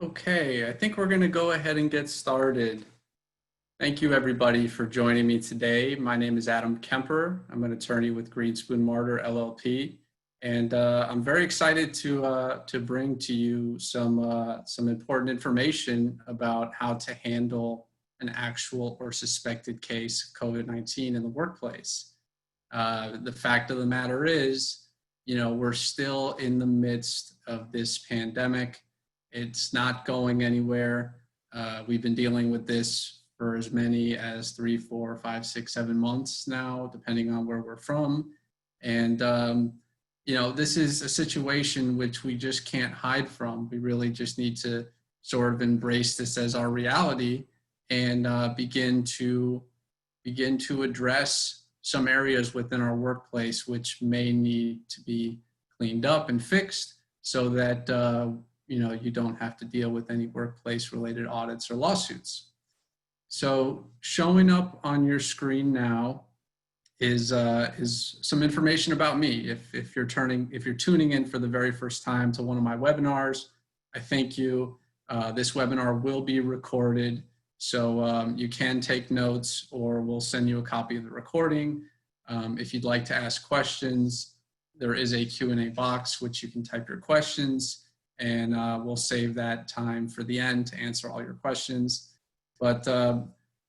Okay, I think we're going to go ahead and get started. Thank you, everybody, for joining me today. My name is Adam Kemper. I'm an attorney with Greenspoon Martyr LLP, and I'm very excited to bring to you some important information about how to handle an actual or suspected case of COVID-19 in the workplace. The fact of the matter is, we're still in the midst of this pandemic. It's not going anywhere. We've been dealing with this for as many as 3, 4, 5, 6, 7 months now, depending on where we're from. And, this is a situation which we just can't hide from. We really just need to sort of embrace this as our reality and begin to address some areas within our workplace which may need to be cleaned up and fixed so that you don't have to deal with any workplace related audits or lawsuits. So showing up on your screen now is some information about me. If you're tuning in for the very first time to one of my webinars, I thank you. This webinar will be recorded, so you can take notes, or we'll send you a copy of the recording. If you'd like to ask questions, there is a Q&A box which you can type your questions, and we'll save that time for the end to answer all your questions. But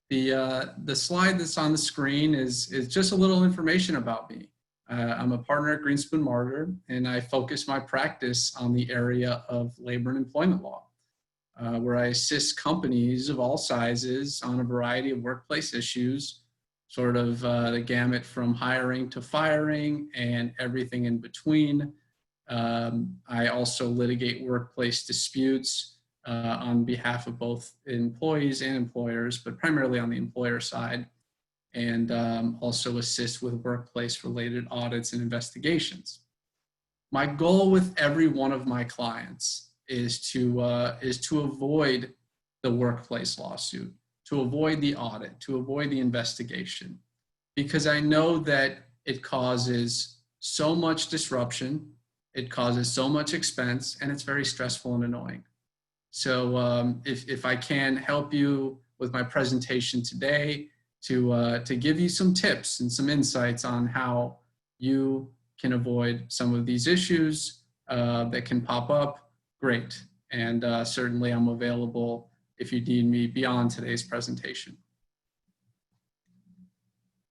the slide that's on the screen is just a little information about me. I'm a partner at Greenspoon Martyr, and I focus my practice on the area of labor and employment law, where I assist companies of all sizes on a variety of workplace issues, sort of the gamut from hiring to firing and everything in between. I also litigate workplace disputes on behalf of both employees and employers, but primarily on the employer side, and also assist with workplace-related audits and investigations. My goal with every one of my clients is to avoid the workplace lawsuit, to avoid the audit, to avoid the investigation, because I know that it causes so much disruption, it causes so much expense, and it's very stressful and annoying. So if I can help you with my presentation today to give you some tips and some insights on how you can avoid some of these issues that can pop up, great. And certainly I'm available if you need me beyond today's presentation.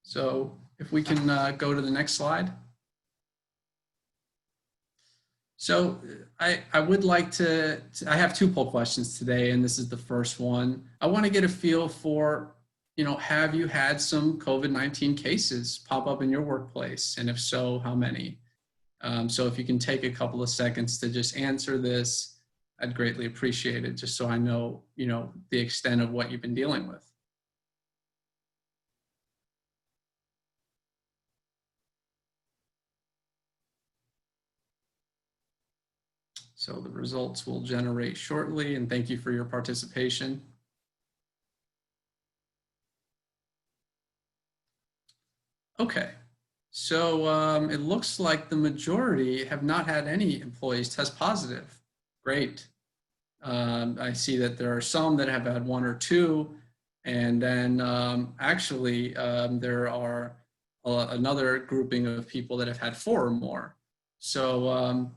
So if we can go to the next slide. So I would like to, I have 2 poll questions today, and this is the first one. I want to get a feel for, have you had some COVID-19 cases pop up in your workplace? And if so, how many? So if you can take a couple of seconds to just answer this, I'd greatly appreciate it, just so I know, the extent of what you've been dealing with. So the results will generate shortly, and thank you for your participation. Okay, so it looks like the majority have not had any employees test positive. Great. I see that there are some that have had 1 or 2, and then actually there are another grouping of people that have had 4 or more. So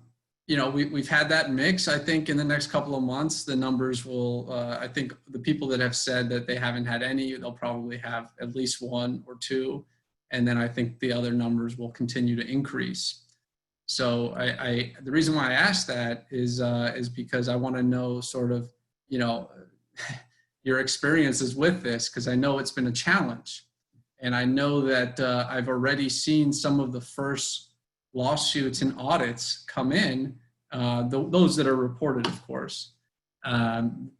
we've had that mix. I think in the next couple of months, the numbers will, I think the people that have said that they haven't had any, they'll probably have at least 1 or 2. And then I think the other numbers will continue to increase. So the reason why I asked that is because I want to know sort of, your experiences with this, because I know it's been a challenge. And I know that I've already seen some of the first lawsuits and audits come in, those that are reported, of course,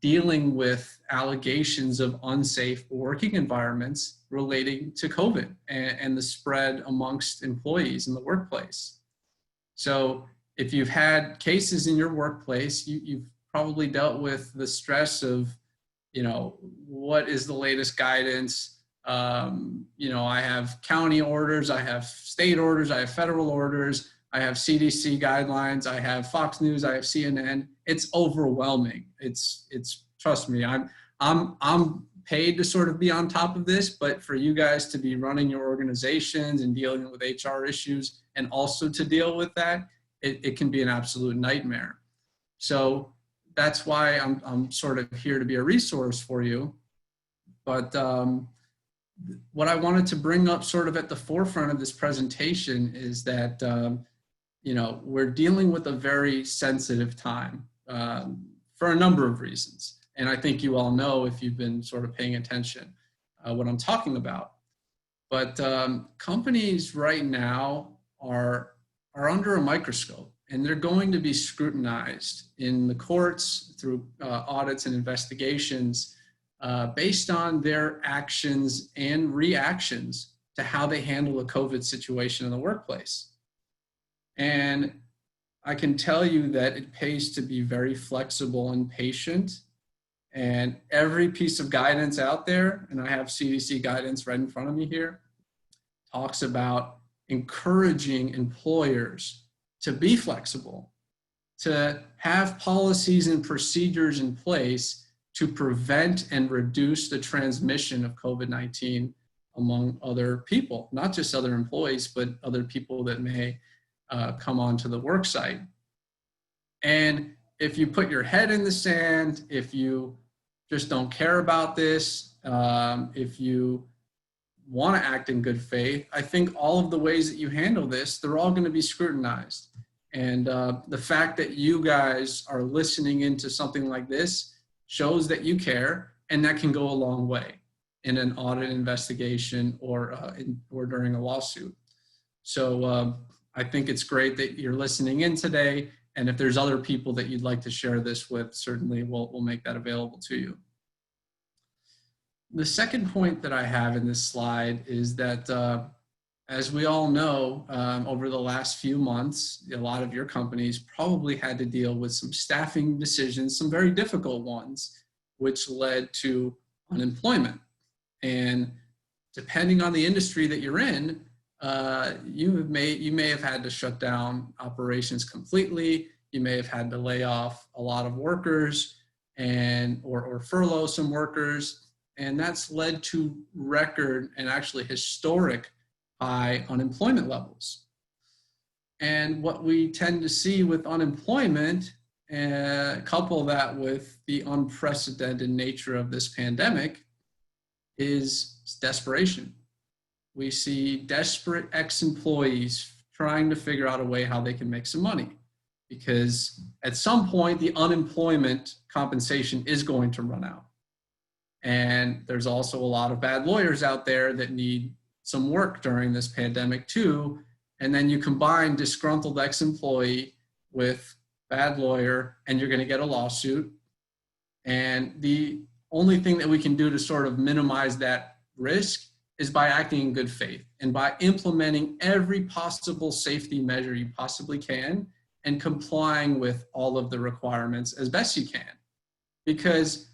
dealing with allegations of unsafe working environments relating to COVID and the spread amongst employees in the workplace. So if you've had cases in your workplace, you've probably dealt with the stress of, what is the latest guidance? I have county orders, I have state orders, I have federal orders. I have CDC guidelines, I have Fox News, I have CNN. It's overwhelming. It's trust me, I'm paid to sort of be on top of this, but for you guys to be running your organizations and dealing with HR issues and also to deal with that, it can be an absolute nightmare. So that's why I'm sort of here to be a resource for you. But what I wanted to bring up sort of at the forefront of this presentation is that, you know, we're dealing with a very sensitive time for a number of reasons. And I think you all know, if you've been sort of paying attention, what I'm talking about. But companies right now are under a microscope, and they're going to be scrutinized in the courts through audits and investigations based on their actions and reactions to how they handle the COVID situation in the workplace. And I can tell you that it pays to be very flexible and patient. And every piece of guidance out there, and I have CDC guidance right in front of me here, talks about encouraging employers to be flexible, to have policies and procedures in place to prevent and reduce the transmission of COVID-19 among other people, not just other employees, but other people that may come onto the work site. And if you put your head in the sand, if you just don't care about this, if you want to act in good faith, I think all of the ways that you handle this, they're all going to be scrutinized. And the fact that you guys are listening into something like this shows that you care, and that can go a long way in an audit investigation or during a lawsuit. So I think it's great that you're listening in today. And if there's other people that you'd like to share this with, certainly we'll make that available to you. The second point that I have in this slide is that, as we all know, over the last few months, a lot of your companies probably had to deal with some staffing decisions, some very difficult ones, which led to unemployment. And depending on the industry that you're in, you may have had to shut down operations completely. You may have had to lay off a lot of workers or furlough some workers. And that's led to record and actually historic high unemployment levels. And what we tend to see with unemployment, couple that with the unprecedented nature of this pandemic, is desperation. We see desperate ex-employees trying to figure out a way how they can make some money, because at some point the unemployment compensation is going to run out. And there's also a lot of bad lawyers out there that need some work during this pandemic too. And then you combine disgruntled ex-employee with bad lawyer, and you're going to get a lawsuit. And the only thing that we can do to sort of minimize that risk is by acting in good faith and by implementing every possible safety measure you possibly can and complying with all of the requirements as best you can. Because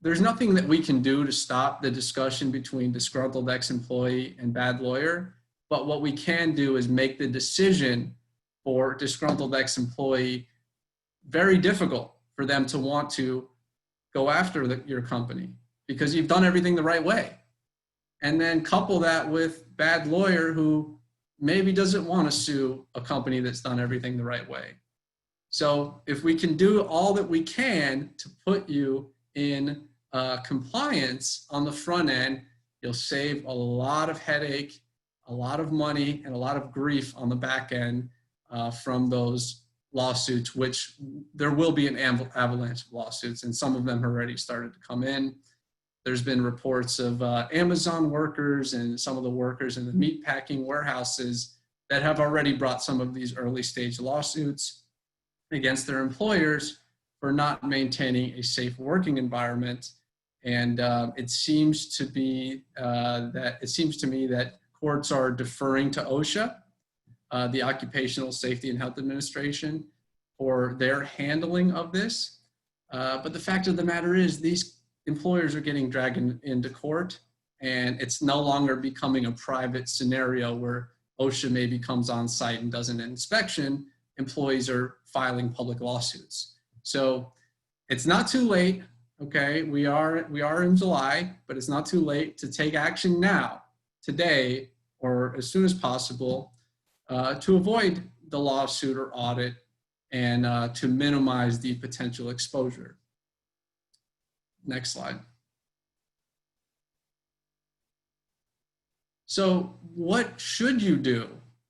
there's nothing that we can do to stop the discussion between disgruntled ex-employee and bad lawyer, but what we can do is make the decision for disgruntled ex-employee very difficult for them to want to go after your company because you've done everything the right way. And then couple that with bad lawyer who maybe doesn't want to sue a company that's done everything the right way. So if we can do all that we can to put you in compliance on the front end, you'll save a lot of headache, a lot of money, and a lot of grief on the back end from those lawsuits, which there will be an avalanche of lawsuits, and some of them have already started to come in. There's been reports of Amazon workers and some of the workers in the meatpacking warehouses that have already brought some of these early stage lawsuits against their employers for not maintaining a safe working environment. And it seems to me that courts are deferring to Osha, the Occupational Safety and Health Administration, for their handling of this. But the fact of the matter is these employers are getting dragged into court, and it's no longer becoming a private scenario where OSHA maybe comes on site and does an inspection, employees are filing public lawsuits. So it's not too late, okay? We are in July, but it's not too late to take action now, today, or as soon as possible, to avoid the lawsuit or audit and to minimize the potential exposure. Next slide. So what should you do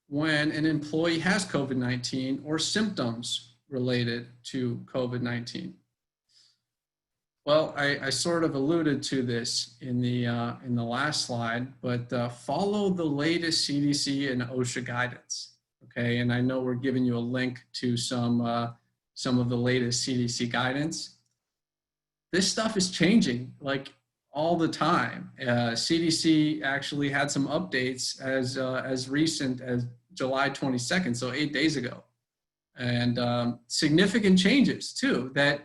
when an employee has COVID-19 or symptoms related to COVID-19? Well, I sort of alluded to this in the last slide, but follow the latest CDC and OSHA guidance. Okay, and I know we're giving you a link to some of the latest CDC guidance. This stuff is changing like all the time. CDC actually had some updates as recent as July 22nd, so 8 days ago, and significant changes too. That,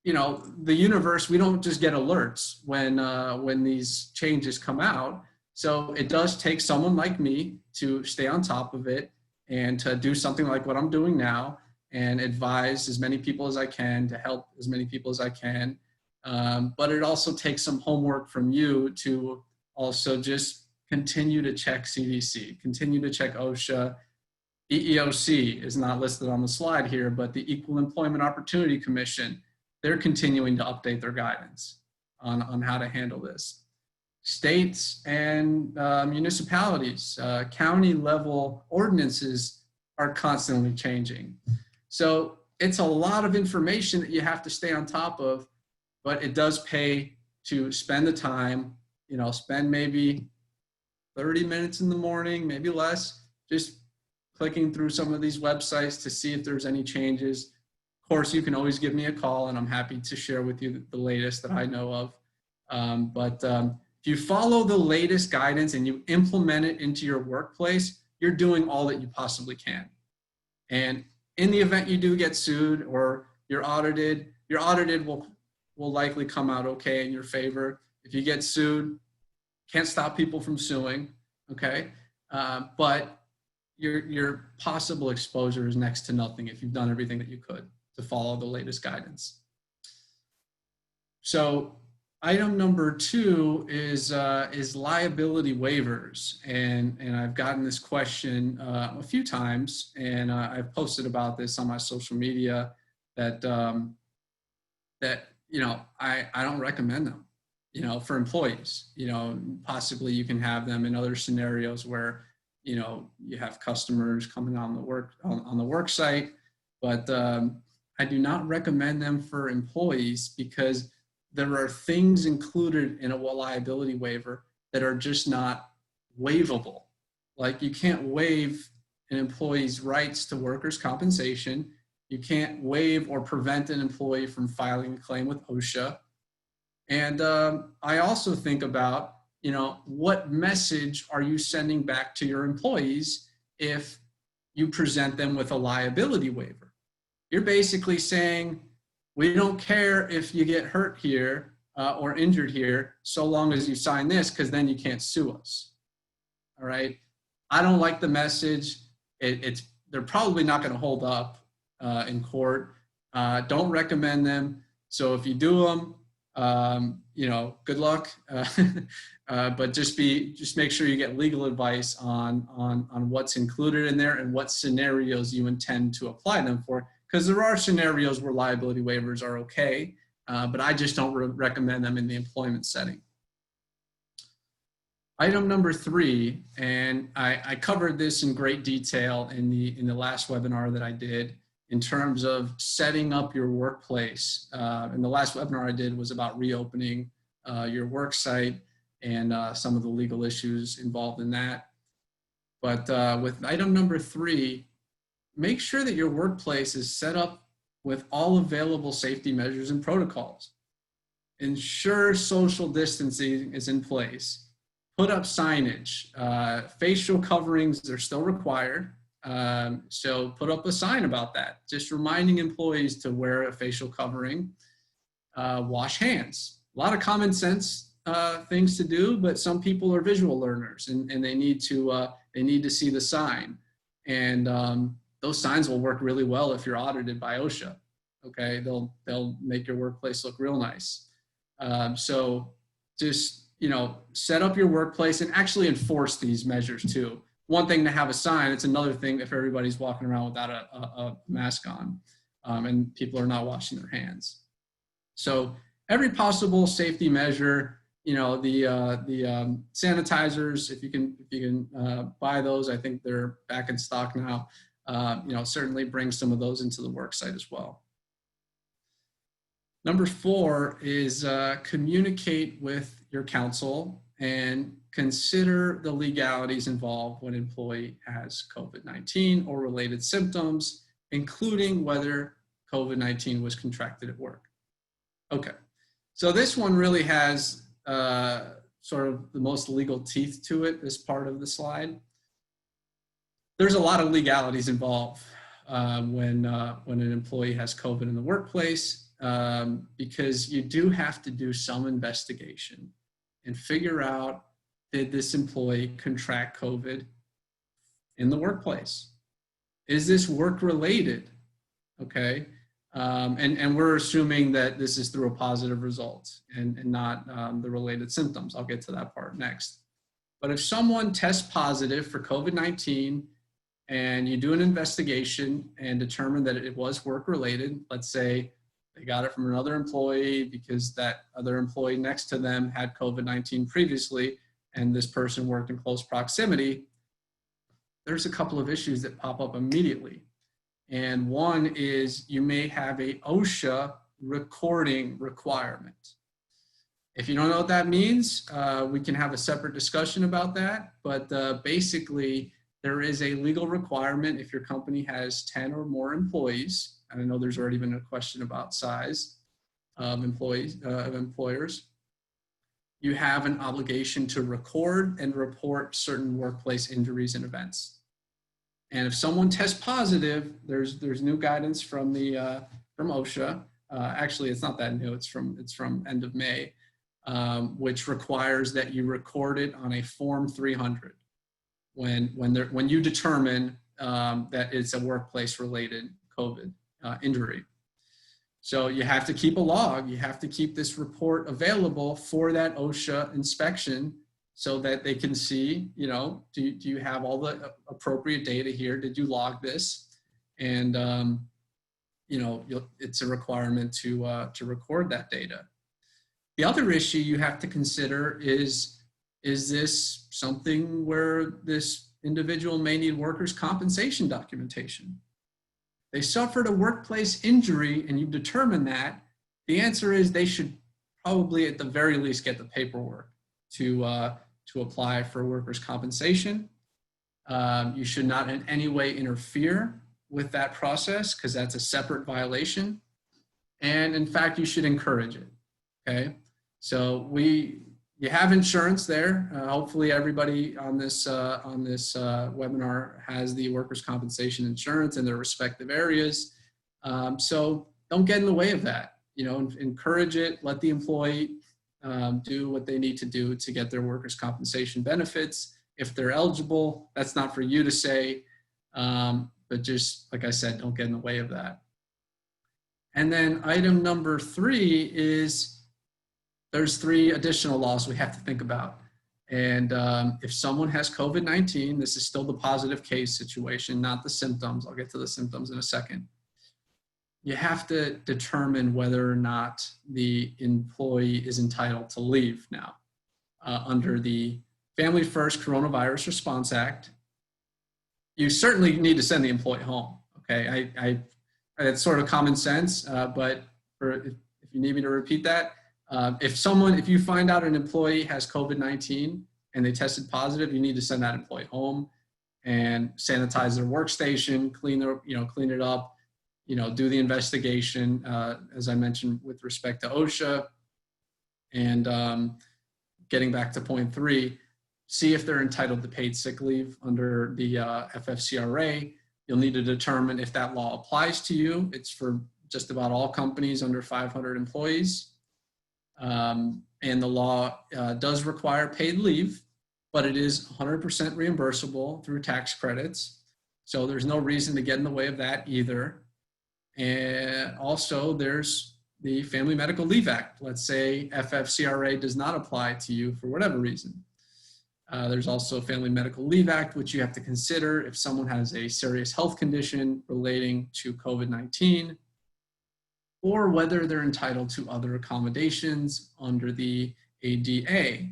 you know, the universe, we don't just get alerts when these changes come out. So it does take someone like me to stay on top of it and to do something like what I'm doing now and advise as many people as I can, to help as many people as I can. But it also takes some homework from you to also just continue to check CDC, continue to check OSHA. EEOC is not listed on the slide here, but the Equal Employment Opportunity Commission, they're continuing to update their guidance on how to handle this. States and municipalities, county level ordinances are constantly changing. So it's a lot of information that you have to stay on top of, but it does pay to spend the time, you know, spend maybe 30 minutes in the morning, maybe less, just clicking through some of these websites to see if there's any changes. Of course, you can always give me a call and I'm happy to share with you the latest that I know of. If you follow the latest guidance and you implement it into your workplace, you're doing all that you possibly can. And in the event you do get sued or you're audited will likely come out okay in your favor. If you get sued, can't stop people from suing, okay? But your possible exposure is next to nothing if you've done everything that you could to follow the latest guidance. So item number 2 is liability waivers. And I've gotten this question a few times, and I've posted about this on my social media that, you know, I don't recommend them, you know, for employees. You know, possibly you can have them in other scenarios where, you know, you have customers coming on the work site, but I do not recommend them for employees because there are things included in a liability waiver that are just not waivable. Like, you can't waive an employee's rights to workers' compensation. You can't waive or prevent an employee from filing a claim with OSHA. And I also think about, you know, what message are you sending back to your employees if you present them with a liability waiver? You're basically saying, we don't care if you get hurt here or injured here, so long as you sign this, because then you can't sue us. All right. I don't like the message. They're probably not going to hold up in court. Don't recommend them. So if you do them, you know, good luck. But just make sure you get legal advice on what's included in there and what scenarios you intend to apply them for. Because there are scenarios where liability waivers are okay, but I just don't recommend them in the employment setting. Item number 3, and I covered this in great detail in the last webinar that I did in terms of setting up your workplace. And the last webinar I did was about reopening your work site and some of the legal issues involved in that. But with item number 3, make sure that your workplace is set up with all available safety measures and protocols. Ensure social distancing is in place. Put up signage. Facial coverings are still required. So put up a sign about that, just reminding employees to wear a facial covering. Wash hands. A lot of common sense things to do, but some people are visual learners and they need to see the sign. And those signs will work really well if you're audited by Osha. Okay, they'll make your workplace look real nice. So just, set up your workplace and actually enforce these measures too. One thing to have a sign, it's another thing if everybody's walking around without a mask on and people are not washing their hands. So every possible safety measure, the sanitizers, if you can buy those, I think they're back in stock now. Certainly bring some of those into the work site as well. Number 4 is communicate with your counsel and consider the legalities involved when an employee has COVID-19 or related symptoms, including whether COVID-19 was contracted at work. Okay, so this one really has sort of the most legal teeth to it, this part of the slide. There's a lot of legalities involved when an employee has COVID in the workplace, because you do have to do some investigation and figure out, did this employee contract COVID in the workplace? Is this work related? Okay. And we're assuming that this is through a positive result and not the related symptoms. I'll get to that part next. But if someone tests positive for COVID-19 and you do an investigation and determine that it was work related, let's say they got it from another employee because that other employee next to them had COVID-19 previously and this person worked in close proximity, there's a couple of issues that pop up immediately. And one is you may have a OSHA recording requirement. If you don't know what that means, we can have a separate discussion about that. But basically, there is a legal requirement if your company has 10 or more employees. And I know there's already been a question about size of employers. You have an obligation to record and report certain workplace injuries and events. And if someone tests positive, there's new guidance from from OSHA. Actually, it's not that new. It's from end of May, which requires that you record it on a Form 300 when you determine that it's a workplace-related COVID injury. So you have to keep a log. You have to keep this report available for that OSHA inspection, so that they can see, do you have all the appropriate data here? Did you log this? And, it's a requirement to record that data. The other issue you have to consider is this something where this individual may need workers' compensation documentation? They suffered a workplace injury and you determine that, the answer is they should probably at the very least get the paperwork to apply for workers' compensation. You should not in any way interfere with that process because that's a separate violation. And in fact, you should encourage it, okay? So you have insurance there. Hopefully everybody on this webinar has the workers' compensation insurance in their respective areas. So don't get in the way of that. Encourage it, let the employee do what they need to do to get their workers' compensation benefits. If they're eligible, that's not for you to say, but just like I said, don't get in the way of that. And then item number 3 is there's 3 additional laws we have to think about. And if someone has COVID-19, this is still the positive case situation, not the symptoms. I'll get to the symptoms in a second. You have to determine whether or not the employee is entitled to leave now. Under the Family First Coronavirus Response Act, you certainly need to send the employee home, okay? It's sort of common sense, but if you need me to repeat that, if you find out an employee has COVID-19 and they tested positive, you need to send that employee home and sanitize their workstation, clean it up, do the investigation, as I mentioned, with respect to OSHA. And getting back to point 3, see if they're entitled to paid sick leave under the FFCRA. You'll need to determine if that law applies to you. It's for just about all companies under 500 employees. And and the law does require paid leave, but it is 100% reimbursable through tax credits. So there's no reason to get in the way of that either. And also there's the Family Medical Leave Act. Let's say FFCRA does not apply to you for whatever reason. There's also Family Medical Leave Act, which you have to consider if someone has a serious health condition relating to COVID-19, or whether they're entitled to other accommodations under the ADA.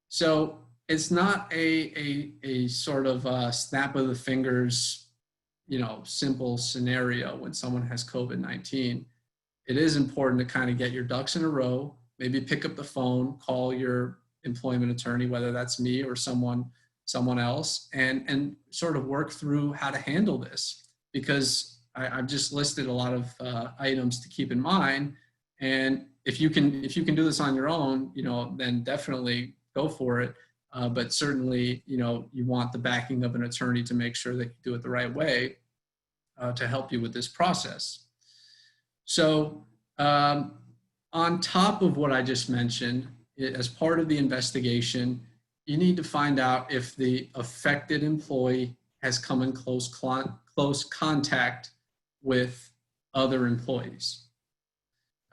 So it's not a sort of snap of the fingers, simple scenario when someone has COVID-19. It is important to kind of get your ducks in a row, maybe pick up the phone, call your employment attorney, whether that's me or someone else, and sort of work through how to handle this, because I've just listed a lot of items to keep in mind. And if you can do this on your own, then definitely go for it. But certainly, you want the backing of an attorney to make sure that you do it the right way to help you with this process. So on top of what I just mentioned, as part of the investigation, you need to find out if the affected employee has come in close contact with other employees.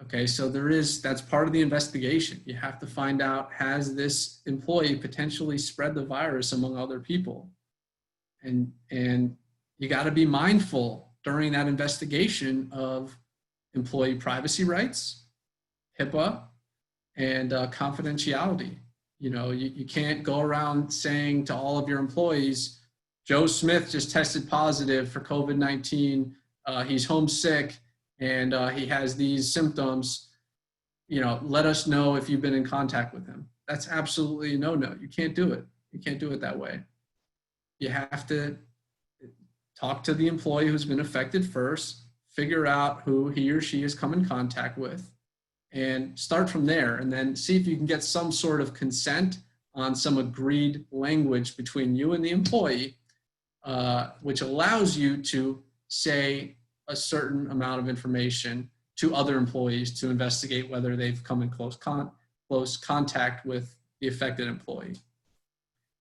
Okay, so that's part of the investigation. You have to find out, has this employee potentially spread the virus among other people? And you got to be mindful during that investigation of employee privacy rights, HIPAA, and confidentiality. You can't go around saying to all of your employees, Joe Smith just tested positive for COVID-19. He's homesick and he has these symptoms. Let us know if you've been in contact with him. That's absolutely no. You can't do it. You can't do it that way. You have to talk to the employee who's been affected first, figure out who he or she has come in contact with, and start from there, and then see if you can get some sort of consent on some agreed language between you and the employee, which allows you to say a certain amount of information to other employees to investigate whether they've come in close contact with the affected employee.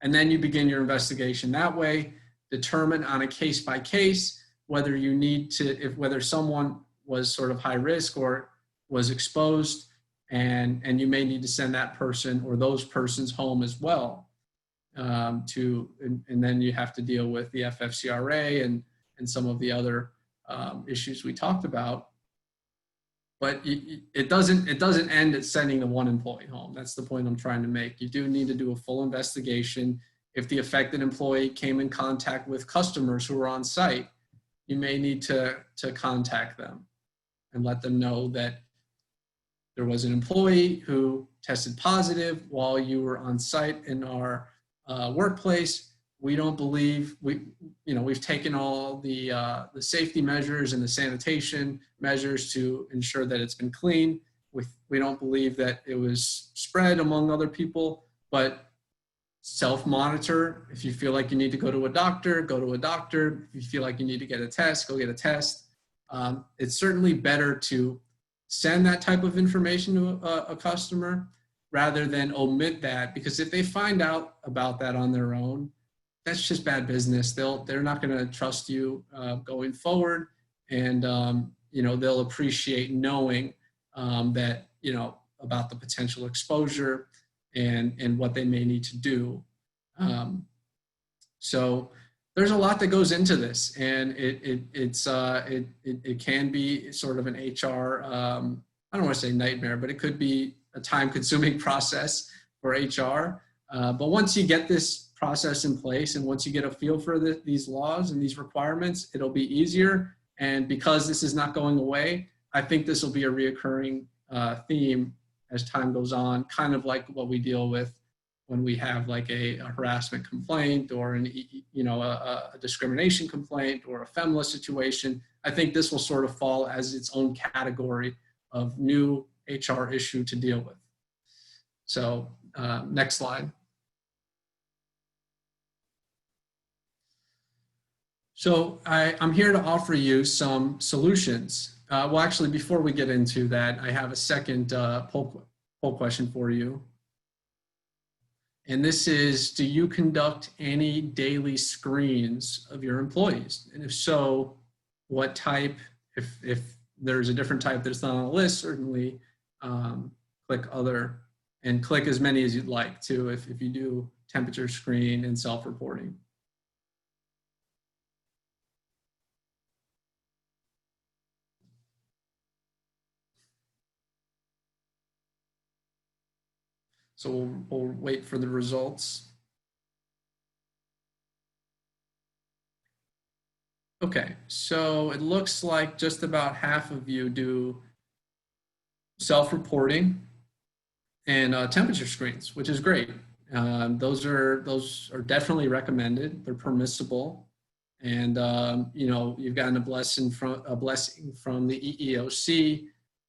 And then you begin your investigation that way, determine on a case by case whether you need to, whether someone was sort of high risk or was exposed, and you may need to send that person or those persons home as well. And then you have to deal with the FFCRA and some of the other issues we talked about. But it doesn't end at sending the one employee home. That's the point I'm trying to make. You do need to do a full investigation. If the affected employee came in contact with customers who were on site, you may need to contact them and let them know that there was an employee who tested positive while you were on site in our workplace. We don't believe, we've taken all the safety measures and the sanitation measures to ensure that it's been clean. We don't believe that it was spread among other people, but self-monitor. If you feel like you need to go to a doctor, go to a doctor. If you feel like you need to get a test, go get a test. It's certainly better to send that type of information to a customer rather than omit that, because if they find out about that on their own, that's just bad business. They're not going to trust you going forward, and they'll appreciate knowing that about the potential exposure and what they may need to do. So there's a lot that goes into this, and it can be sort of an HR, I don't want to say nightmare, but it could be a time-consuming process for HR. But once you get this process in place, and once you get a feel for these laws and these requirements, it'll be easier. And because this is not going away, I think this will be a reoccurring theme as time goes on, kind of like what we deal with when we have like a harassment complaint or a discrimination complaint or a FEMLA situation. I think this will sort of fall as its own category of new HR issue to deal with. So next slide. So I'm here to offer you some solutions. Well, actually, before we get into that, I have a second poll poll question for you. And this is, do you conduct any daily screens of your employees? And if so, what type? If there's a different type that's not on the list, certainly click other, and click as many as you'd like to if you do temperature screen and self-reporting. So we'll wait for the results. Okay, so it looks like just about half of you do self-reporting and temperature screens, which is great. Those are definitely recommended. They're permissible, and you know, you've gotten a blessing from the EEOC,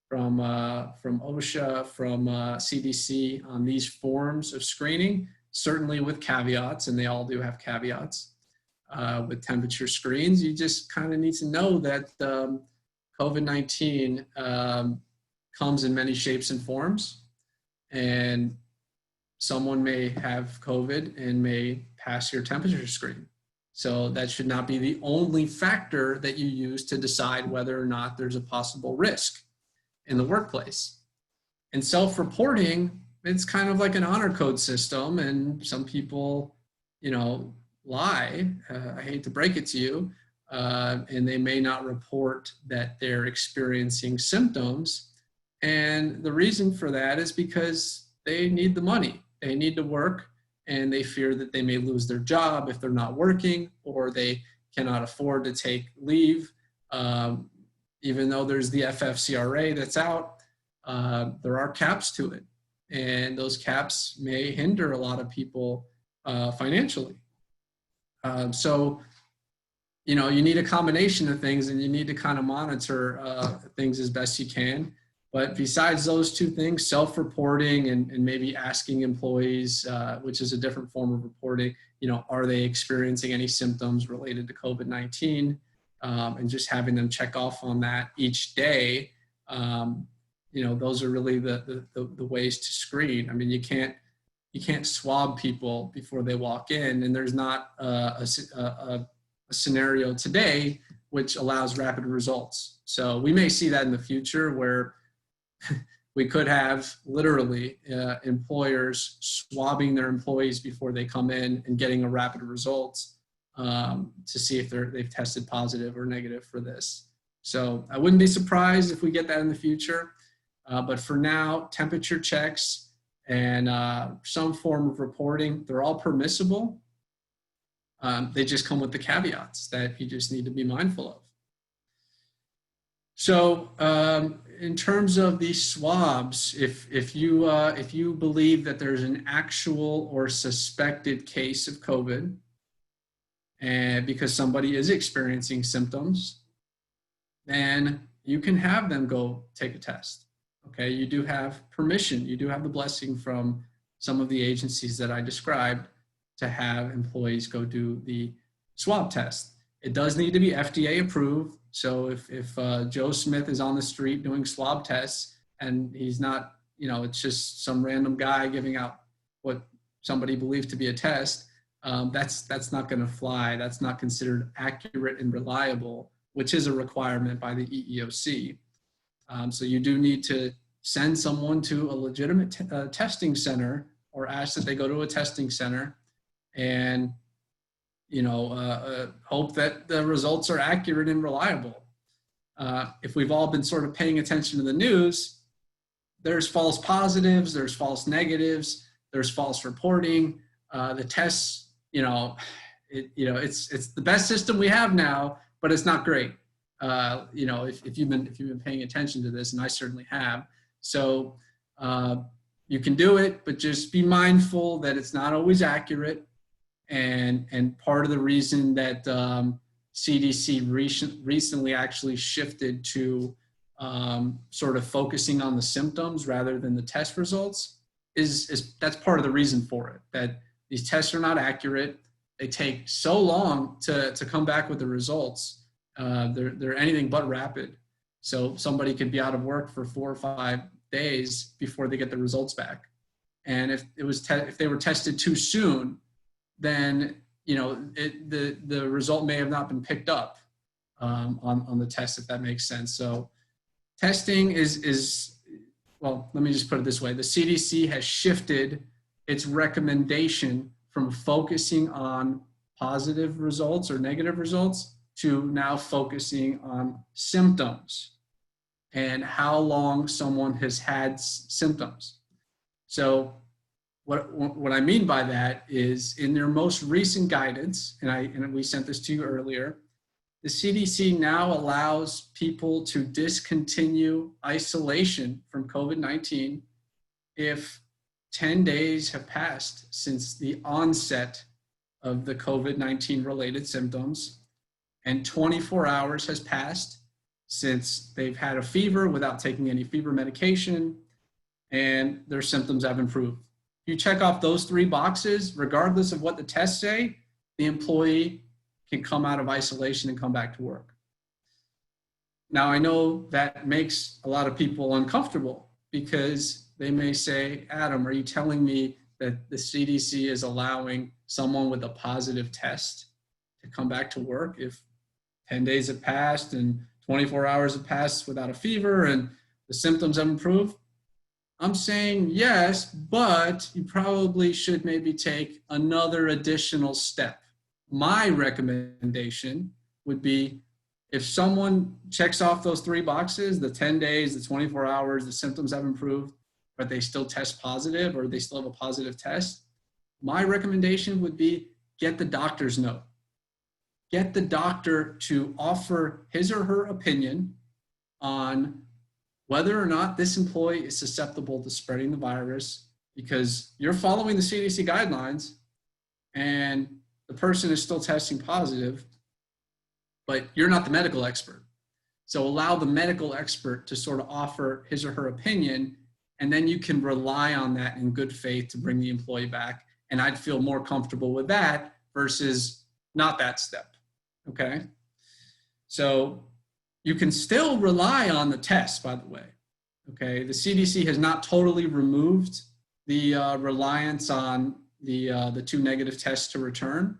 from Osha, from CDC on these forms of screening, certainly with caveats, and they all do have caveats. With temperature screens, you just kind of need to know that COVID-19 comes in many shapes and forms, and someone may have COVID and may pass your temperature screen. So that should not be the only factor that you use to decide whether or not there's a possible risk in the workplace. And self-reporting, it's kind of like an honor code system, and some people, you know, lie, I hate to break it to you, and they may not report that they're experiencing symptoms. And the reason for that is because they need the money. They need to work, and they fear that they may lose their job if they're not working, or they cannot afford to take leave. Even though there's the FFCRA that's out, there are caps to it. And those caps may hinder a lot of people financially. So, you know, you need a combination of things, and you need to kind of monitor things as best you can. But besides those two things, self-reporting and maybe asking employees, which is a different form of reporting, you know, are they experiencing any symptoms related to COVID-19? And just having them check off on that each day, you know, those are really the ways to screen. I mean, you can't swab people before they walk in, and there's not a scenario today which allows rapid results. So we may see that in the future, where we could have literally employers swabbing their employees before they come in and getting a rapid result to see if they've tested positive or negative for this. So I wouldn't be surprised if we get that in the future. But for now, temperature checks and some form of reporting, they're all permissible. They just come with the caveats that you just need to be mindful of. So in terms of these swabs, if you believe that there's an actual or suspected case of COVID, and because somebody is experiencing symptoms, then you can have them go take a test. Okay, you do have permission, you do have the blessing from some of the agencies that I described to have employees go do the swab test. It does need to be FDA approved. So if Joe Smith is on the street doing swab tests and he's not, you know, it's just some random guy giving out what somebody believes to be a test, that's not going to fly. That's not considered accurate and reliable, which is a requirement by the EEOC. So you do need to send someone to a legitimate testing center, or ask that they go to a testing center, and you know, hope that the results are accurate and reliable. If we've all been sort of paying attention to the news, there's false positives, there's false negatives, there's false reporting. The tests, you know, it's the best system we have now, but it's not great. You know, if you've been paying attention to this, and I certainly have. So you can do it, but just be mindful that it's not always accurate. And part of the reason that CDC recently actually shifted to sort of focusing on the symptoms rather than the test results is that's part of the reason for it, that these tests are not accurate. They take so long to come back with the results. They're anything but rapid. So somebody could be out of work for 4 or 5 days before they get the results back. And if they were tested too soon, then the result may have not been picked up on the test, if that makes sense. So testing is well, let me just put it this way. The CDC has shifted its recommendation from focusing on positive results or negative results to now focusing on symptoms and how long someone has had symptoms. So what I mean by that is, in their most recent guidance, and we sent this to you earlier, the CDC now allows people to discontinue isolation from COVID-19 if 10 days have passed since the onset of the COVID-19 related symptoms, and 24 hours has passed since they've had a fever without taking any fever medication, and their symptoms have improved. If you check off those 3 boxes, regardless of what the tests say, the employee can come out of isolation and come back to work. Now, I know that makes a lot of people uncomfortable, because they may say, Adam, are you telling me that the CDC is allowing someone with a positive test to come back to work if 10 days have passed and 24 hours have passed without a fever and the symptoms have improved? I'm saying yes, but you probably should maybe take another additional step. My recommendation would be, if someone checks off those 3 boxes, the 10 days, the 24 hours, the symptoms have improved, but they still test positive or they still have a positive test, my recommendation would be, get the doctor's note. Get the doctor to offer his or her opinion on whether or not this employee is susceptible to spreading the virus, because you're following the CDC guidelines and the person is still testing positive, but you're not the medical expert. So allow the medical expert to sort of offer his or her opinion, and then you can rely on that in good faith to bring the employee back. And I'd feel more comfortable with that versus not that step, okay? So you can still rely on the test, by the way, okay? The CDC has not totally removed the reliance on the 2 negative tests to return.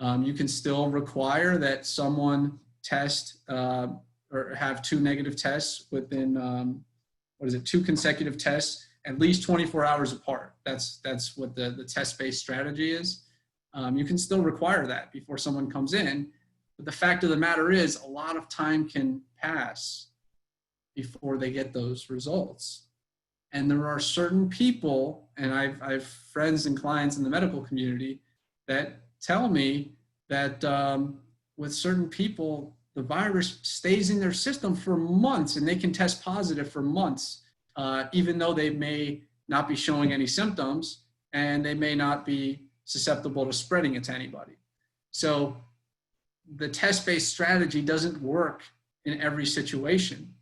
You can still require that someone test or have 2 negative tests within, 2 consecutive tests, at least 24 hours apart. That's what the test-based strategy is. You can still require that before someone comes in. But the fact of the matter is, a lot of time can pass before they get those results. And there are certain people, and I've friends and clients in the medical community that tell me that with certain people, the virus stays in their system for months, and they can test positive for months, even though they may not be showing any symptoms, and they may not be susceptible to spreading it to anybody. So the test-based strategy doesn't work in every situation.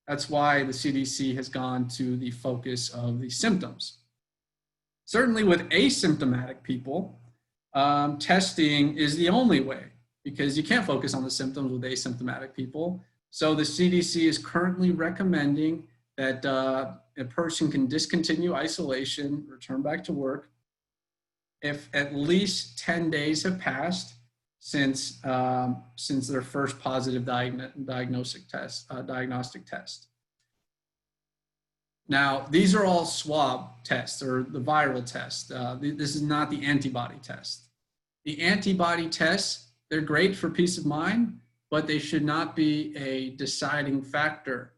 That's why the CDC has gone to the focus of the symptoms. Certainly with asymptomatic people, testing is the only way, because you can't focus on the symptoms with asymptomatic people. So the CDC is currently recommending that a person can discontinue isolation, return back to work, if at least 10 days have passed since their first positive diagnostic test. Now, these are all swab tests, or the viral test. This is not the antibody test. The antibody tests, they're great for peace of mind, but they should not be a deciding factor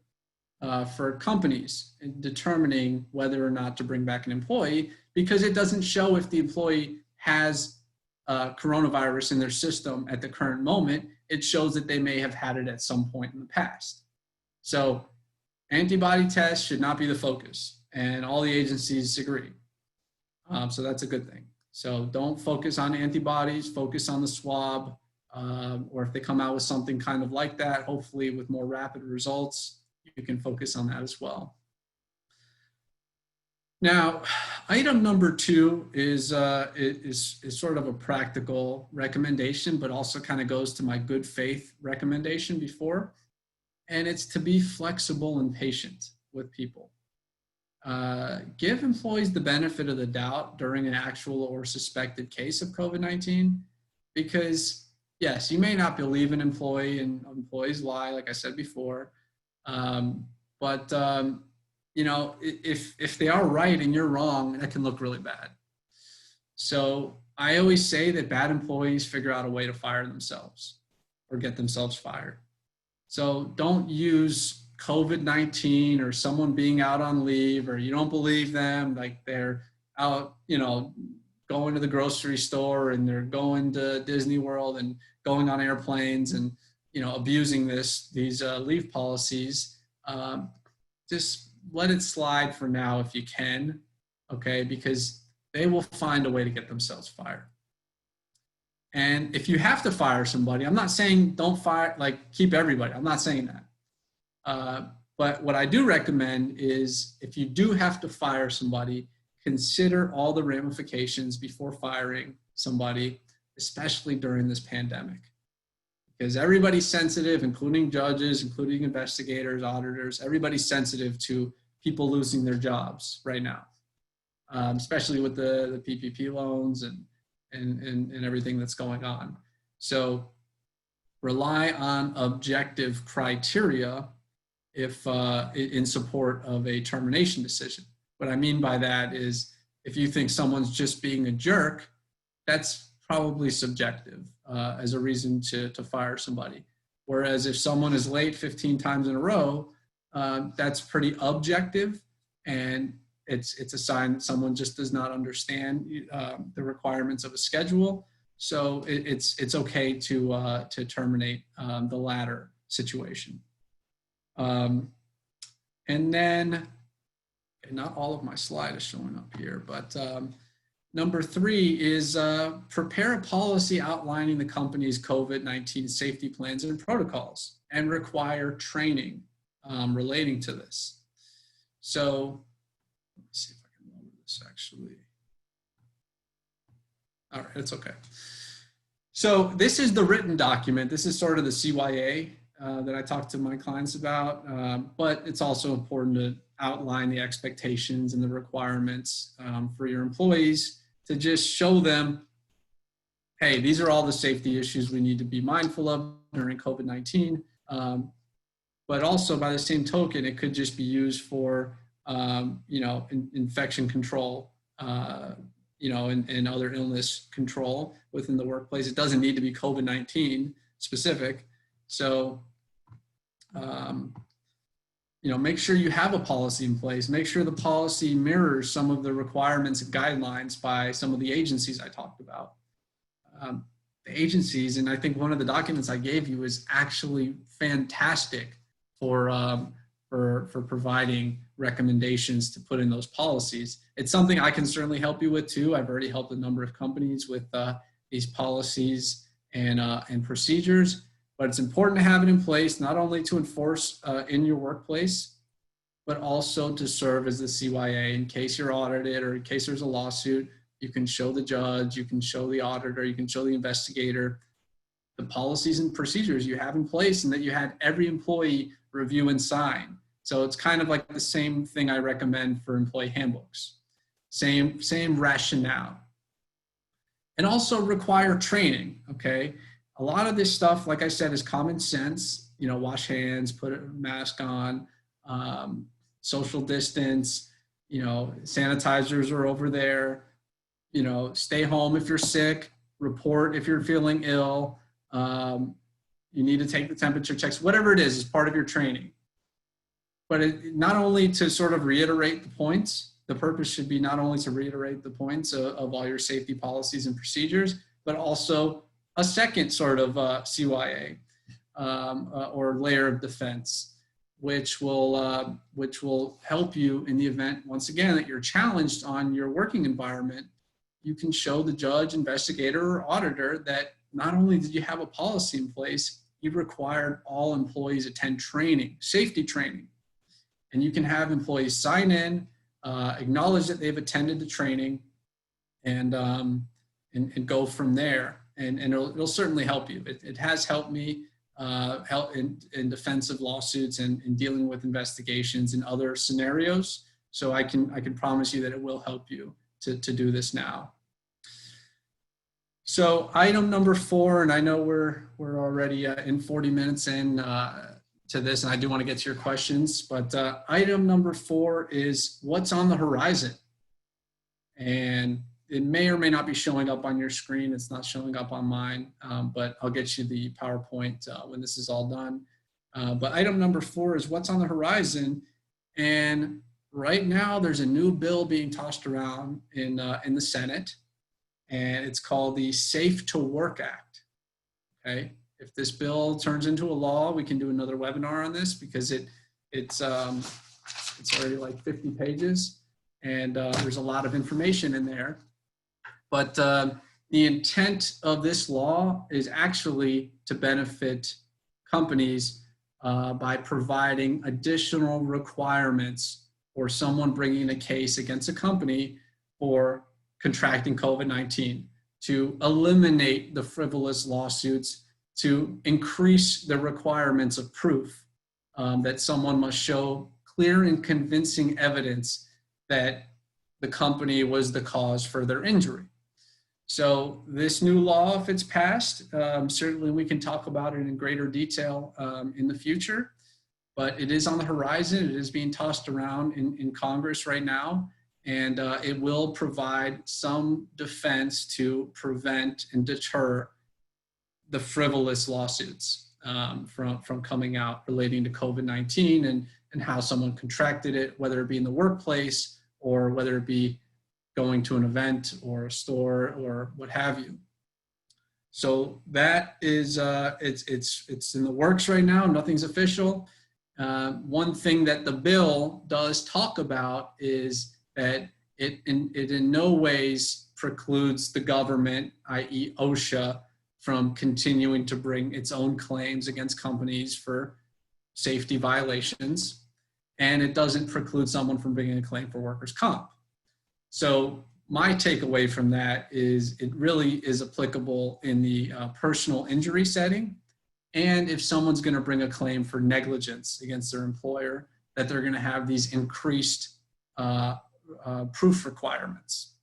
for companies in determining whether or not to bring back an employee, because it doesn't show if the employee has coronavirus in their system at the current moment. It shows that they may have had it at some point in the past. So antibody tests should not be the focus, and all the agencies agree. So that's a good thing. So don't focus on antibodies, focus on the swab, or if they come out with something kind of like that, hopefully with more rapid results, you can focus on that as well. Now, item number 2 is sort of a practical recommendation, but also kind of goes to my good faith recommendation before, and it's to be flexible and patient with people. give employees the benefit of the doubt during an actual or suspected case of COVID-19, because yes, you may not believe an employee, and employees lie, like I said before, but if they are right and you're wrong, that can look really bad. So I always say that bad employees figure out a way to fire themselves or get themselves fired. So don't use COVID-19 or someone being out on leave, or you don't believe them, like they're out, going to the grocery store and they're going to Disney World and going on airplanes and, abusing these leave policies. Just let it slide for now if you can, okay? Because they will find a way to get themselves fired. And if you have to fire somebody, I'm not saying don't fire, keep everybody. I'm not saying that. But what I do recommend is if you do have to fire somebody, consider all the ramifications before firing somebody, especially during this pandemic. Because everybody's sensitive, including judges, including investigators, auditors, everybody's sensitive to people losing their jobs right now, especially with the PPP loans and everything that's going on. So rely on objective criteria if in support of a termination decision. What I mean by that is if you think someone's just being a jerk, that's probably subjective as a reason to fire somebody. Whereas if someone is late 15 times in a row, that's pretty objective, and it's a sign that someone just does not understand the requirements of a schedule. So it's okay to terminate the latter situation. And then, not all of my slide is showing up here, but number 3 is prepare a policy outlining the company's COVID-19 safety plans and protocols and require training relating to this. So let me see if I can lower this actually. All right, it's okay. So this is the written document. This is sort of the CYA that I talk to my clients about, but it's also important to outline the expectations and the requirements for your employees to just show them, hey, these are all the safety issues we need to be mindful of during COVID-19. But also by the same token, it could just be used for, infection control, and other illness control within the workplace. It doesn't need to be COVID-19 specific. So, make sure you have a policy in place. Make sure the policy mirrors some of the requirements and guidelines by some of the agencies I talked about. The agencies, and I think one of the documents I gave you is actually fantastic for providing recommendations to put in those policies. It's something I can certainly help you with too. I've already helped a number of companies with these policies and procedures. But it's important to have it in place, not only to enforce in your workplace, but also to serve as the CYA in case you're audited or in case there's a lawsuit. You can show the judge, you can show the auditor, you can show the investigator the policies and procedures you have in place and that you had every employee review and sign. So it's kind of like the same thing I recommend for employee handbooks. Same rationale. And also require training, okay? A lot of this stuff, like I said, is common sense. Wash hands, put a mask on, social distance, sanitizers are over there, stay home if you're sick, report if you're feeling ill, you need to take the temperature checks, whatever it is part of your training. But not only to sort of reiterate the points, the purpose should be not only to reiterate the points of all your safety policies and procedures, but also a second sort of CYA or layer of defense, which will help you in the event, once again, that you're challenged on your working environment. You can show the judge, investigator, or auditor that not only did you have a policy in place, you required all employees attend training, safety training. And you can have employees sign in, acknowledge that they've attended the training, and go from there. And it'll certainly help you. It has helped me help in defensive lawsuits and in dealing with investigations in other scenarios So I can promise you that it will help you to do this now. So item number 4, and I know we're already in 40 minutes in to this, and I do want to get to your questions, but item number 4 is what's on the horizon. And it may or may not be showing up on your screen. It's not showing up on mine, but I'll get you the PowerPoint when this is all done. But item number 4 is what's on the horizon. And right now there's a new bill being tossed around in the Senate, and it's called the Safe to Work Act. Okay, if this bill turns into a law, we can do another webinar on this because it's already like 50 pages, and there's a lot of information in there. But the intent of this law is actually to benefit companies by providing additional requirements for someone bringing a case against a company for contracting COVID-19, to eliminate the frivolous lawsuits, to increase the requirements of proof that someone must show clear and convincing evidence that the company was the cause for their injury. So this new law, if it's passed, certainly we can talk about it in greater detail in the future, but it is on the horizon. It is being tossed around in Congress right now, and it will provide some defense to prevent and deter the frivolous lawsuits from coming out relating to COVID-19 and how someone contracted it, whether it be in the workplace or whether it be going to an event or a store or what have you. So that is, it's in the works right now. Nothing's official. One thing that the bill does talk about is that it in no ways precludes the government, i.e. Osha, from continuing to bring its own claims against companies for safety violations. And it doesn't preclude someone from bringing a claim for workers' comp. So my takeaway from that is it really is applicable in the personal injury setting. And if someone's going to bring a claim for negligence against their employer, that they're going to have these increased proof requirements.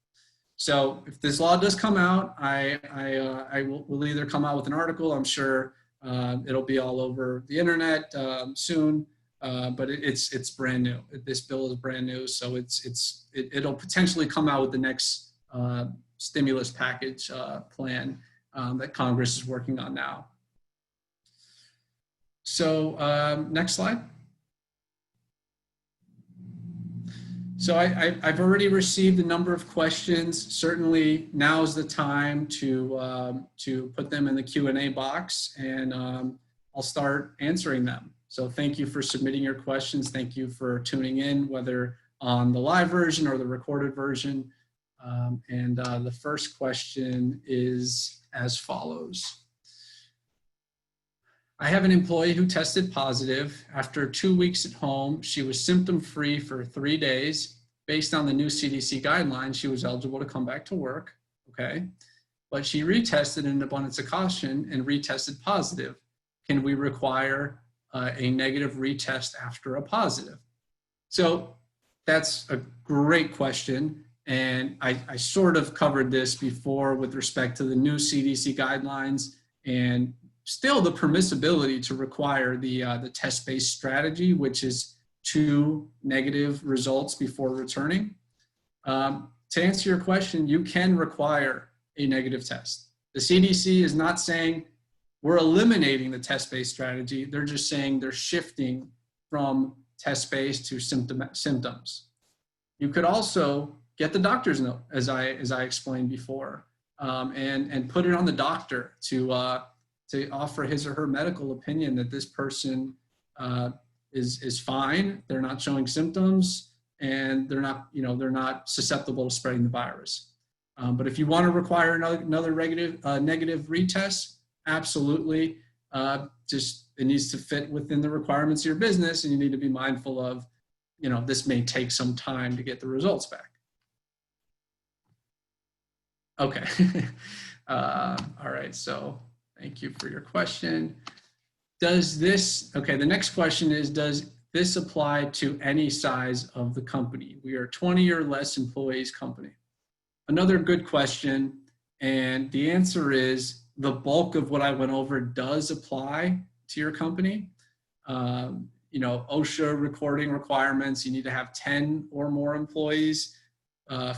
So if this law does come out, I will either come out with an article. I'm sure it'll be all over the internet soon. But it's brand new. This bill is brand new, so it'll potentially come out with the next stimulus package plan that Congress is working on now. So next slide. So I've already received a number of questions. Certainly now is the time to put them in the Q&A box, and I'll start answering them. So thank you for submitting your questions. Thank you for tuning in, whether on the live version or the recorded version. The first question is as follows. I have an employee who tested positive. After 2 weeks at home, she was symptom-free for 3 days. Based on the new CDC guidelines, she was eligible to come back to work, okay? But she retested in abundance of caution and retested positive. Can we require a negative retest after a positive? So that's a great question. And I sort of covered this before with respect to the new CDC guidelines and still the permissibility to require the test-based strategy, which is 2 negative results before returning. To answer your question, you can require a negative test. The CDC is not saying we're eliminating the test-based strategy. They're just saying they're shifting from test-based to symptoms. You could also get the doctor's note, as I explained before, and put it on the doctor to offer his or her medical opinion that this person is fine. They're not showing symptoms, and they're not susceptible to spreading the virus. But if you want to require another negative retest, absolutely. Just it needs to fit within the requirements of your business, and you need to be mindful of, this may take some time to get the results back. Okay. All right. So thank you for your question. The next question is, does this apply to any size of the company? We are 20 or less employees company. Another good question, and the answer is the bulk of what I went over does apply to your company. OSHA recording requirements, you need to have 10 or more employees.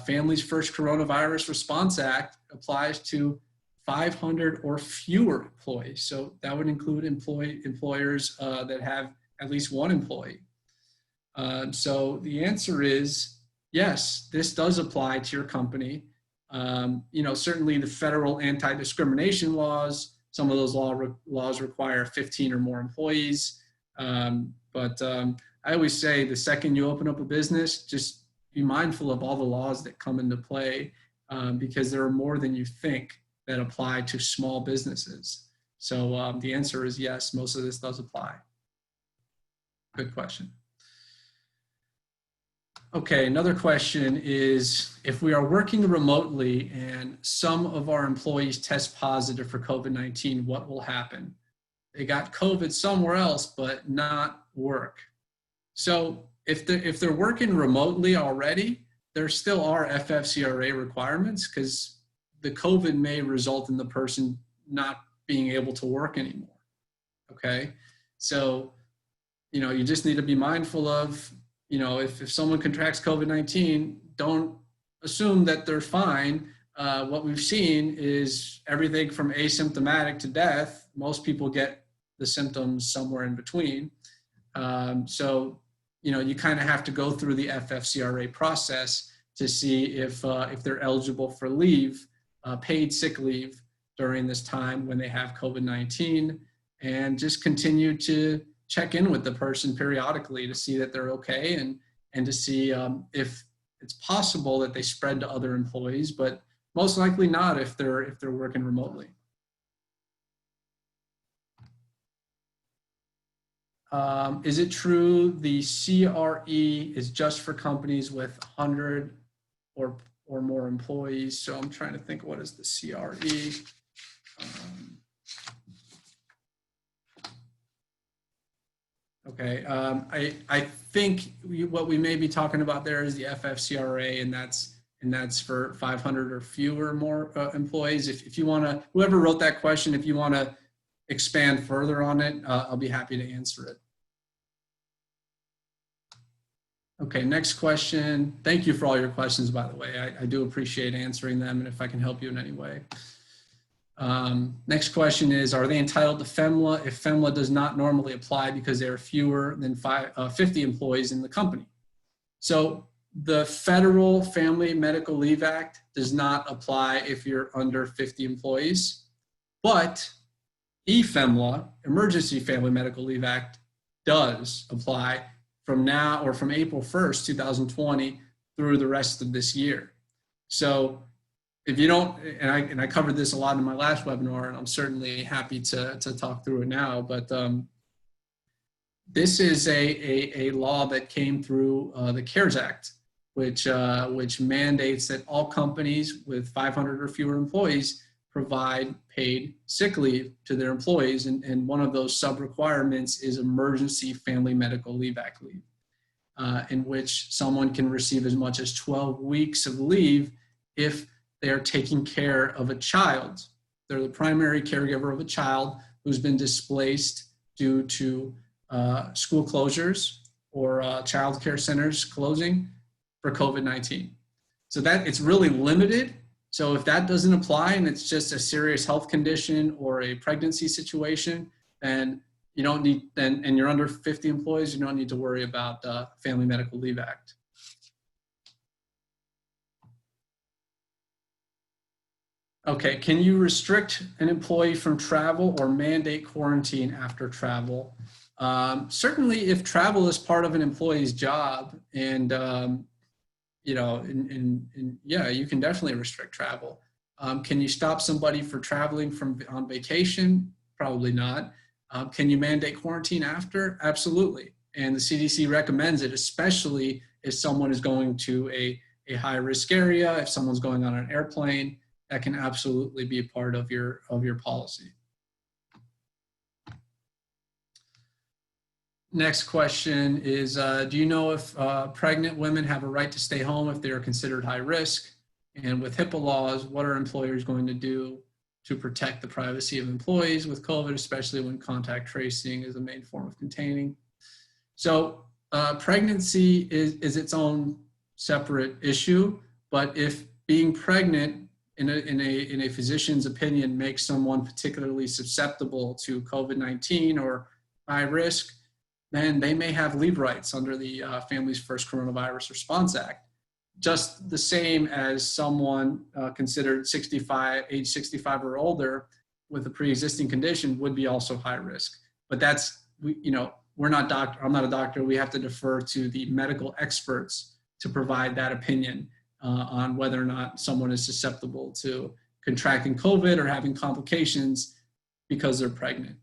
Families First Coronavirus Response Act applies to 500 or fewer employees. So that would include employers that have at least one employee. So the answer is yes, this does apply to your company. Certainly the federal anti-discrimination laws, some of those laws require 15 or more employees. But I always say the second you open up a business, just be mindful of all the laws that come into play because there are more than you think that apply to small businesses. So the answer is yes, most of this does apply. Good question. Okay, another question is, if we are working remotely and some of our employees test positive for COVID-19, what will happen? They got COVID somewhere else, but not work. So if they're working remotely already, there still are FFCRA requirements because the COVID may result in the person not being able to work anymore, okay? So, you just need to be mindful of, if someone contracts COVID-19, don't assume that they're fine. What we've seen is everything from asymptomatic to death. Most people get the symptoms somewhere in between. So, you kind of have to go through the FFCRA process to see if they're eligible for leave, paid sick leave during this time when they have COVID-19, and just continue to check in with the person periodically to see that they're okay and to see if it's possible that they spread to other employees, but most likely not if they're working remotely. Is it true the CRE is just for companies with 100 or more employees? So I'm trying to think, what is the CRE? Okay, I think what we may be talking about there is the FFCRA, and that's for 500 or fewer more employees. If you want to, whoever wrote that question, if you want to expand further on it, I'll be happy to answer it. Okay, next question. Thank you for all your questions, by the way. I do appreciate answering them, and if I can help you in any way. Next question is, are they entitled to FEMLA if FEMLA does not normally apply because there are fewer than 50 employees in the company? So the Federal Family Medical Leave Act does not apply if you're under 50 employees, but eFEMLA, Emergency Family Medical Leave Act, does apply from now or from April 1st, 2020 through the rest of this year. So if you don't, and I covered this a lot in my last webinar, and I'm certainly happy to talk through it now, but this is a law that came through the CARES Act, which mandates that all companies with 500 or fewer employees provide paid sick leave to their employees, and one of those sub-requirements is Emergency Family Medical Leave Act leave, in which someone can receive as much as 12 weeks of leave if they are taking care of a child. They're the primary caregiver of a child who's been displaced due to school closures or child care centers closing for COVID-19. So that it's really limited. So if that doesn't apply and it's just a serious health condition or a pregnancy situation, then you don't need, and you're under 50 employees, you don't need to worry about the Family Medical Leave Act. Okay, can you restrict an employee from travel or mandate quarantine after travel? Certainly if travel is part of an employee's job and, yeah, you can definitely restrict travel. Can you stop somebody for traveling on vacation? Probably not. Can you mandate quarantine after? Absolutely. And the CDC recommends it, especially if someone is going to a high risk area, if someone's going on an airplane. That can absolutely be a part of your policy. Next question is, do you know if pregnant women have a right to stay home if they are considered high risk? And with HIPAA laws, what are employers going to do to protect the privacy of employees with COVID, especially when contact tracing is a main form of containing? So pregnancy is its own separate issue, but if being pregnant in a physician's opinion makes someone particularly susceptible to COVID-19 or high risk, then they may have leave rights under the Families First Coronavirus Response Act, just the same as someone considered age 65 or older with a pre-existing condition would be also high risk. But that's, we're not doctor. I'm not a doctor. We have to defer to the medical experts to provide that opinion on whether or not someone is susceptible to contracting COVID or having complications because they're pregnant.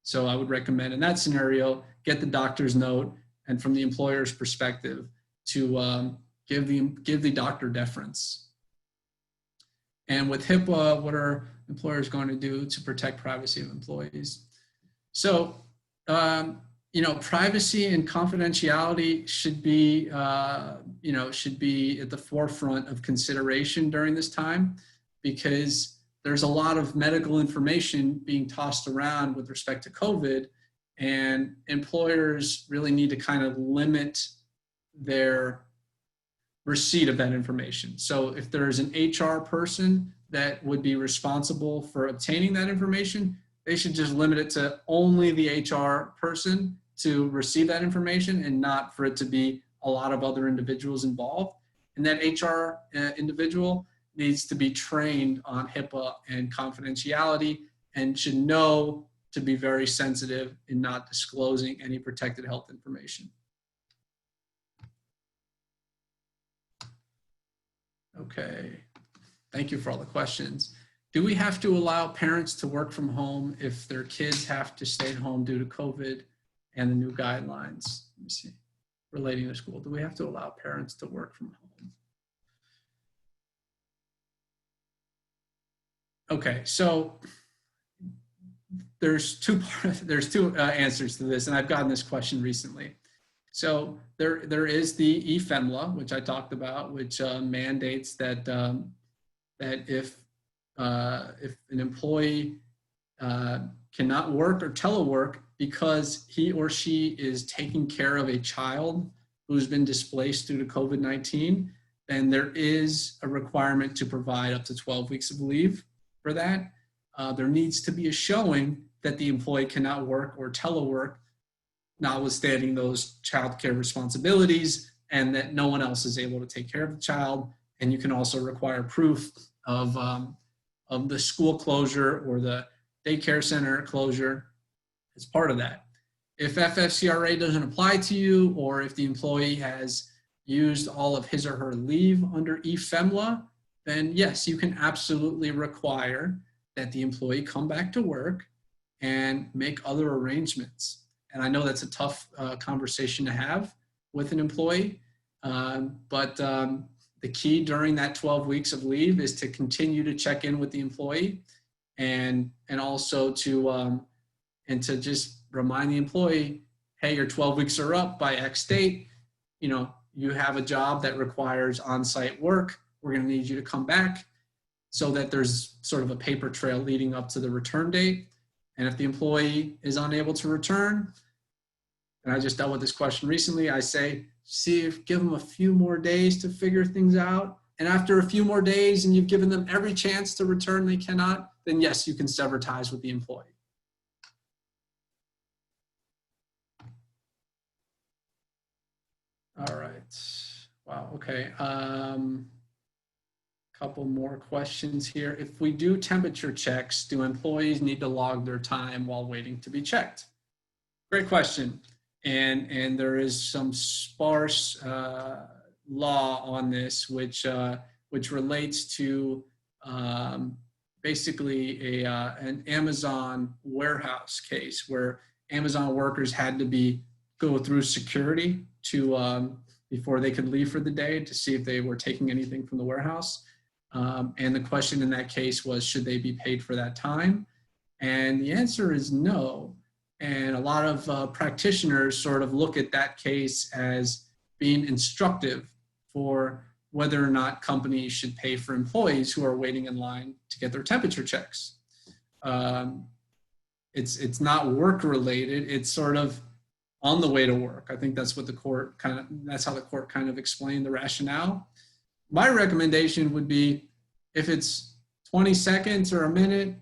So I would recommend in that scenario, get the doctor's note, and from the employer's perspective to give the doctor deference. And with HIPAA, what are employers going to do to protect privacy of employees? So, privacy and confidentiality should be, should be at the forefront of consideration during this time, because there's a lot of medical information being tossed around with respect to COVID, and employers really need to kind of limit their receipt of that information. So if there's an HR person that would be responsible for obtaining that information, they should just limit it to only the HR person to receive that information and not for it to be a lot of other individuals involved. And that HR individual needs to be trained on HIPAA and confidentiality and should know to be very sensitive in not disclosing any protected health information. Okay, thank you for all the questions. Do we have to allow parents to work from home if their kids have to stay at home due to COVID and the new guidelines? Let me see, relating to school. Do we have to allow parents to work from home? Okay, so there's two answers to this, and I've gotten this question recently. So there is the eFEMLA, which I talked about, which mandates that that if an employee cannot work or telework because he or she is taking care of a child who's been displaced due to COVID-19, then there is a requirement to provide up to 12 weeks of leave for that. There needs to be a showing that the employee cannot work or telework, notwithstanding those childcare responsibilities, and that no one else is able to take care of the child. And you can also require proof of the school closure or the daycare center closure as part of that. If FFCRA doesn't apply to you, or if the employee has used all of his or her leave under eFEMLA, then yes, you can absolutely require that the employee come back to work and make other arrangements. And I know that's a tough conversation to have with an employee, but the key during that 12 weeks of leave is to continue to check in with the employee and also to just remind the employee, hey, your 12 weeks are up by X date. You have a job that requires on-site work. We're going to need you to come back, so that there's sort of a paper trail leading up to the return date. And if the employee is unable to return, and I just dealt with this question recently, I say, give them a few more days to figure things out. And after a few more days and you've given them every chance to return, they cannot, then yes, you can sever ties with the employee. All right. Wow. Okay. Couple more questions here. If we do temperature checks, do employees need to log their time while waiting to be checked? Great question. And there is some sparse law on this, which relates to basically an Amazon warehouse case where Amazon workers had to go through security to before they could leave for the day to see if they were taking anything from the warehouse. And the question in that case was, should they be paid for that time? And the answer is no. And a lot of practitioners sort of look at that case as being instructive for whether or not companies should pay for employees who are waiting in line to get their temperature checks. It's not work related. It's sort of on the way to work. I think that's what that's how the court kind of explained the rationale. My recommendation would be, if it's 20 seconds or a minute,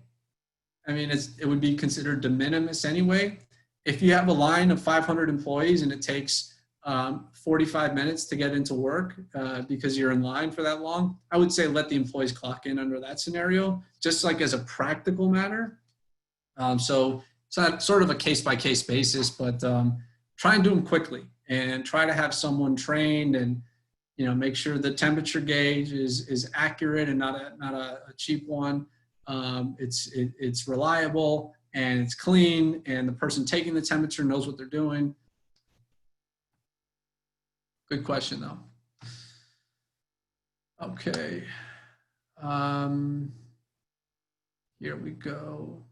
I mean, it would be considered de minimis anyway. If you have a line of 500 employees and it takes 45 minutes to get into work because you're in line for that long, I would say let the employees clock in under that scenario, just like as a practical matter. So it's not sort of a case-by-case basis, but try and do them quickly and try to have someone trained and, you know, make sure the temperature gauge is accurate and not a cheap one. It's reliable and it's clean, and the person taking the temperature knows what they're doing. Good question though. Okay. Here we go.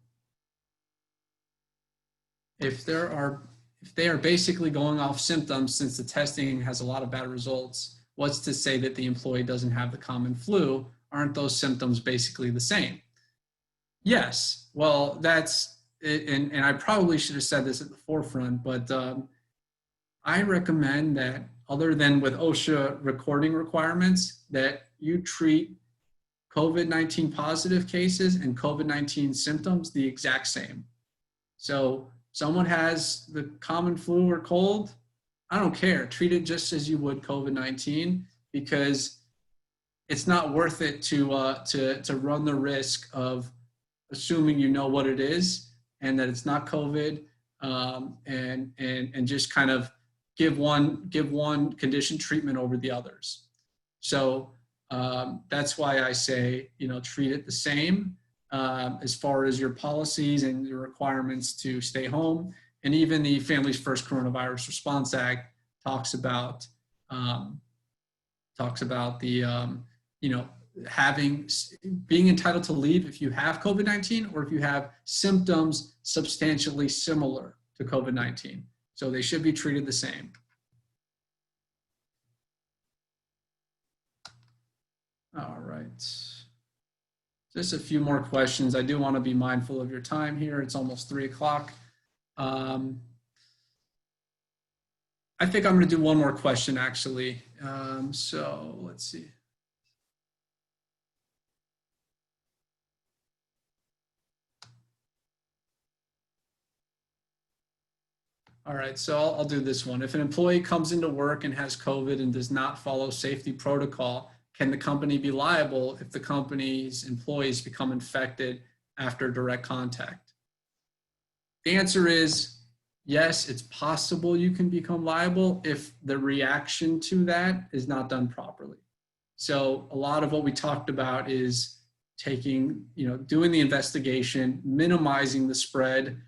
If they are basically going off symptoms, since the testing has a lot of bad results, what's to say that the employee doesn't have the common flu? Aren't those symptoms basically the same? Yes. Well, that's, and I probably should have said this at the forefront, but I recommend that, other than with OSHA recording requirements, that you treat COVID-19 positive cases and COVID-19 symptoms the exact same. So someone has the common flu or cold, I don't care. Treat it just as you would COVID-19, because it's not worth it to run the risk of assuming you know what it is and that it's not COVID, and just kind of give one condition treatment over the others. So that's why I say, you know, treat it the same as far as your policies and your requirements to stay home. And even the Families First Coronavirus Response Act talks about the, you know, being entitled to leave if you have COVID-19 or if you have symptoms substantially similar to COVID-19. So they should be treated the same. All right. Just a few more questions. I do want to be mindful of your time here. It's almost 3 o'clock. I think I'm going to do one more question, actually. So let's see. All right, so I'll do this one. If an employee comes into work and has COVID and does not follow safety protocol, can the company be liable if the company's employees become infected after direct contact? The answer is yes, it's possible you can become liable if the reaction to that is not done properly. So a lot of what we talked about is doing the investigation, minimizing the spread,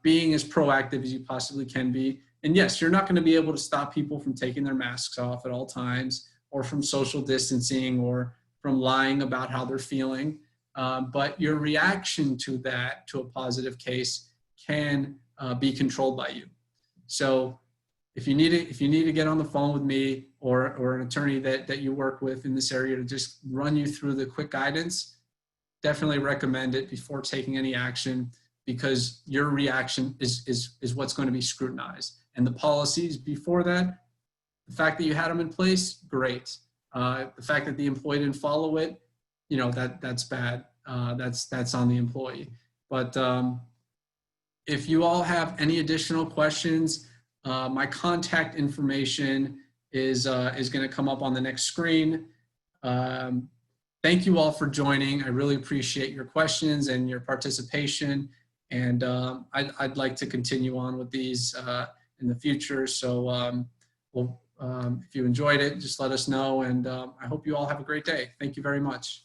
being as proactive as you possibly can be. And yes, you're not going to be able to stop people from taking their masks off at all times, or from social distancing, or from lying about how they're feeling. But your reaction to that, to a positive case, can be controlled by you. So if you need to get on the phone with me or an attorney that you work with in this area to just run you through the quick guidance, definitely recommend it before taking any action, because your reaction is what's going to be scrutinized. And the policies before that, the fact that you had them in place, great. The fact that the employee didn't follow it, that's bad. That's on the employee. But if you all have any additional questions, my contact information is going to come up on the next screen. Thank you all for joining. I really appreciate your questions and your participation. And I'd like to continue on with these in the future. So if you enjoyed it, just let us know. And I hope you all have a great day. Thank you very much.